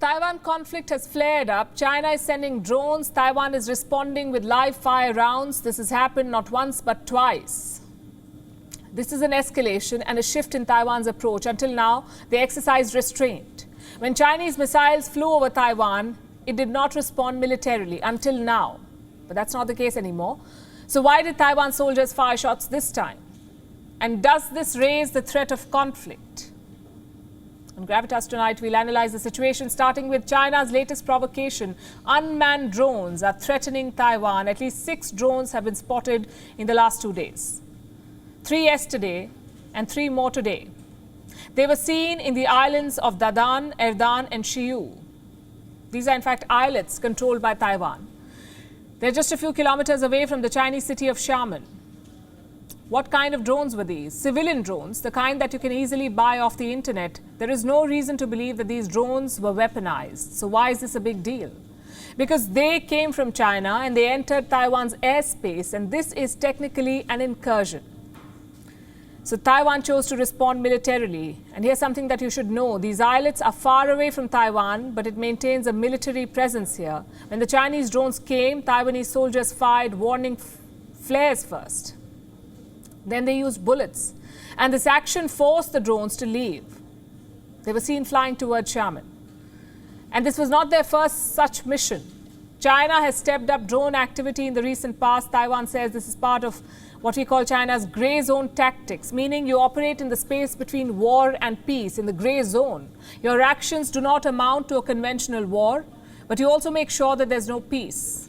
Taiwan conflict has flared up. China is sending drones. Taiwan is responding with live fire rounds. This has happened not once but twice. This is an escalation and a shift in Taiwan's approach. Until now, they exercised restraint. When Chinese missiles flew over Taiwan, it did not respond militarily until now. But that's not the case anymore. So why did Taiwan soldiers fire shots this time? And does this raise the threat of conflict? On Gravitas tonight, we'll analyze the situation, starting with China's latest provocation. Unmanned drones are threatening Taiwan. At least 6 drones have been spotted in the last 2 days. 3 yesterday and 3 more today. They were seen in the islands of Dadan, Erdan and Shiyu. These are in fact islets controlled by Taiwan. They're just a few kilometers away from the Chinese city of Xiamen. What kind of drones were these? Civilian drones, the kind that you can easily buy off the internet. There is no reason to believe that these drones were weaponized. So why is this a big deal? Because they came from China and they entered Taiwan's airspace, and this is technically an incursion. So Taiwan chose to respond militarily. And here's something that you should know. These islets are far away from Taiwan, but it maintains a military presence here. When the Chinese drones came, Taiwanese soldiers fired warning flares first. Then they used bullets. And this action forced the drones to leave. They were seen flying towards Xiamen. And this was not their first such mission. China has stepped up drone activity in the recent past. Taiwan says this is part of what we call China's grey zone tactics, meaning you operate in the space between war and peace, in the grey zone. Your actions do not amount to a conventional war, but you also make sure that there's no peace.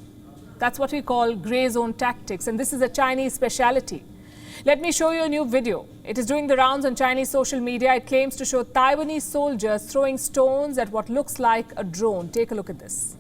That's what we call grey zone tactics, and this is a Chinese speciality. Let me show you a new video. It is doing the rounds on Chinese social media. It claims to show Taiwanese soldiers throwing stones at what looks like a drone. Take a look at this.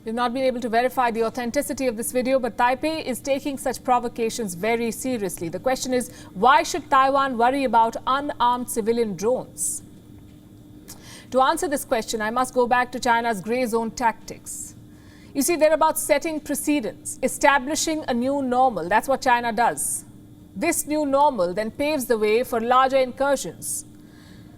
We've not been able to verify the authenticity of this video, but Taipei is taking such provocations very seriously. The question is, why should Taiwan worry about unarmed civilian drones? To answer this question, I must go back to China's grey zone tactics. You see, they're about setting precedents, establishing a new normal. That's what China does. This new normal then paves the way for larger incursions.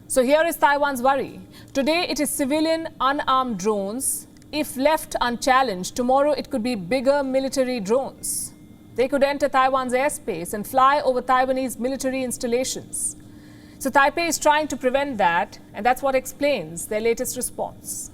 So here is Taiwan's worry. Today, it is civilian unarmed drones. If left unchallenged, tomorrow it could be bigger military drones. They could enter Taiwan's airspace and fly over Taiwanese military installations. So Taipei is trying to prevent that, and that's what explains their latest response.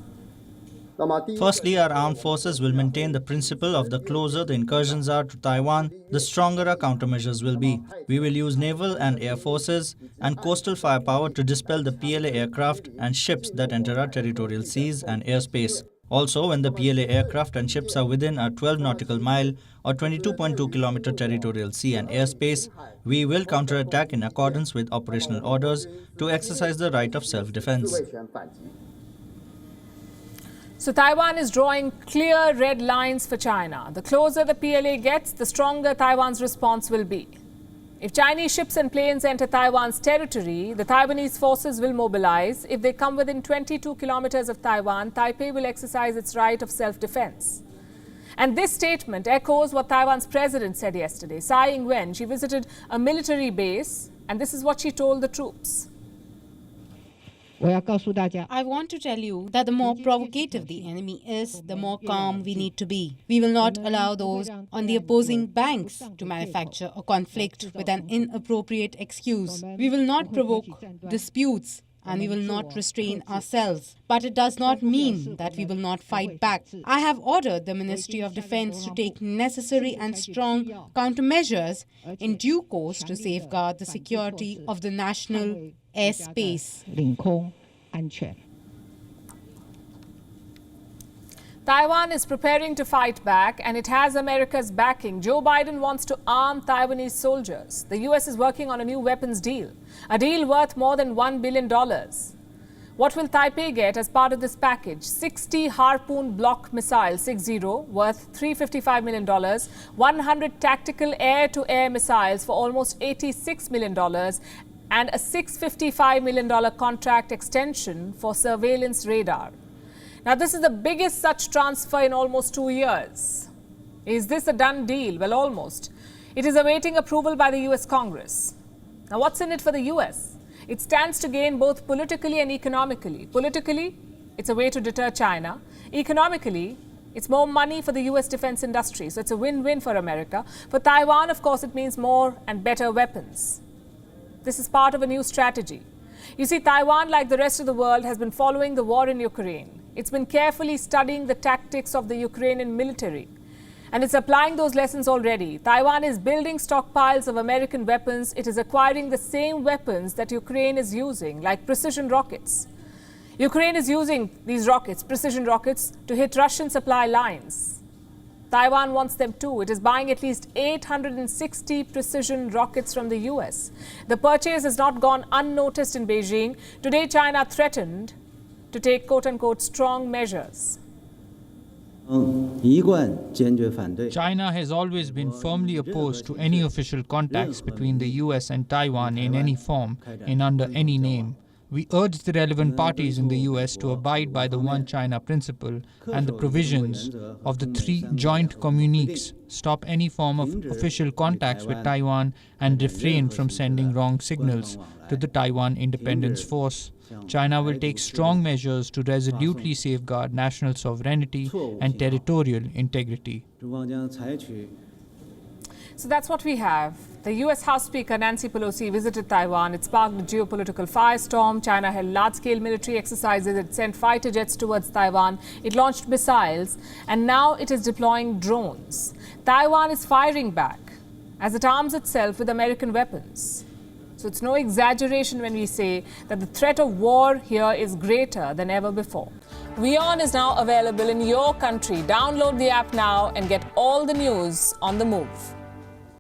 Firstly, our armed forces will maintain the principle of the closer the incursions are to Taiwan, the stronger our countermeasures will be. We will use naval and air forces and coastal firepower to dispel the PLA aircraft and ships that enter our territorial seas and airspace. Also, when the PLA aircraft and ships are within our 12 nautical mile or 22.2 kilometer territorial sea and airspace, we will counterattack in accordance with operational orders to exercise the right of self-defense. So Taiwan is drawing clear red lines for China. The closer the PLA gets, the stronger Taiwan's response will be. If Chinese ships and planes enter Taiwan's territory, the Taiwanese forces will mobilize. If they come within 22 kilometers of Taiwan, Taipei will exercise its right of self-defense. And this statement echoes what Taiwan's president said yesterday. Tsai Ing-wen, she visited a military base, and this is what she told the troops. I want to tell you that the more provocative the enemy is, the more calm we need to be. We will not allow those on the opposing banks to manufacture a conflict with an inappropriate excuse. We will not provoke disputes and we will not restrain ourselves. But it does not mean that we will not fight back. I have ordered the Ministry of Defense to take necessary and strong countermeasures in due course to safeguard the security of the national airspace. Taiwan is preparing to fight back, and it has America's backing. Joe Biden wants to arm Taiwanese soldiers. The U.S. is working on a new weapons deal, a deal worth more than $1 billion. What will Taipei get as part of this package? 60 Harpoon block missiles, 60, worth $355 million, 100 tactical air-to-air missiles for almost $86 million, and a $655 million contract extension for surveillance radar. Now, this is the biggest such transfer in almost 2 years. Is this a done deal? Well, almost. It is awaiting approval by the US Congress. Now, what's in it for the US? It stands to gain both politically and economically. Politically, it's a way to deter China. Economically, it's more money for the US defense industry. So it's a win-win for America. For Taiwan, of course, it means more and better weapons. This is part of a new strategy. You see, Taiwan, like the rest of the world, has been following the war in Ukraine. It's been carefully studying the tactics of the Ukrainian military. And it's applying those lessons already. Taiwan is building stockpiles of American weapons. It is acquiring the same weapons that Ukraine is using, like precision rockets. Ukraine is using these rockets, precision rockets, to hit Russian supply lines. Taiwan wants them too. It is buying at least 860 precision rockets from the US. The purchase has not gone unnoticed in Beijing. Today, China threatened to take quote-unquote strong measures. China has always been firmly opposed to any official contacts between the US and Taiwan in any form and under any name. We urge the relevant parties in the US to abide by the One China principle and the provisions of the 3 joint communiques, stop any form of official contacts with Taiwan, and refrain from sending wrong signals to the Taiwan Independence Force. China will take strong measures to resolutely safeguard national sovereignty and territorial integrity. So that's what we have. The US House Speaker Nancy Pelosi visited Taiwan. It sparked a geopolitical firestorm. China held large-scale military exercises. It sent fighter jets towards Taiwan. It launched missiles. And now it is deploying drones. Taiwan is firing back as it arms itself with American weapons. So it's no exaggeration when we say that the threat of war here is greater than ever before. WION is now available in your country. Download the app now and get all the news on the move.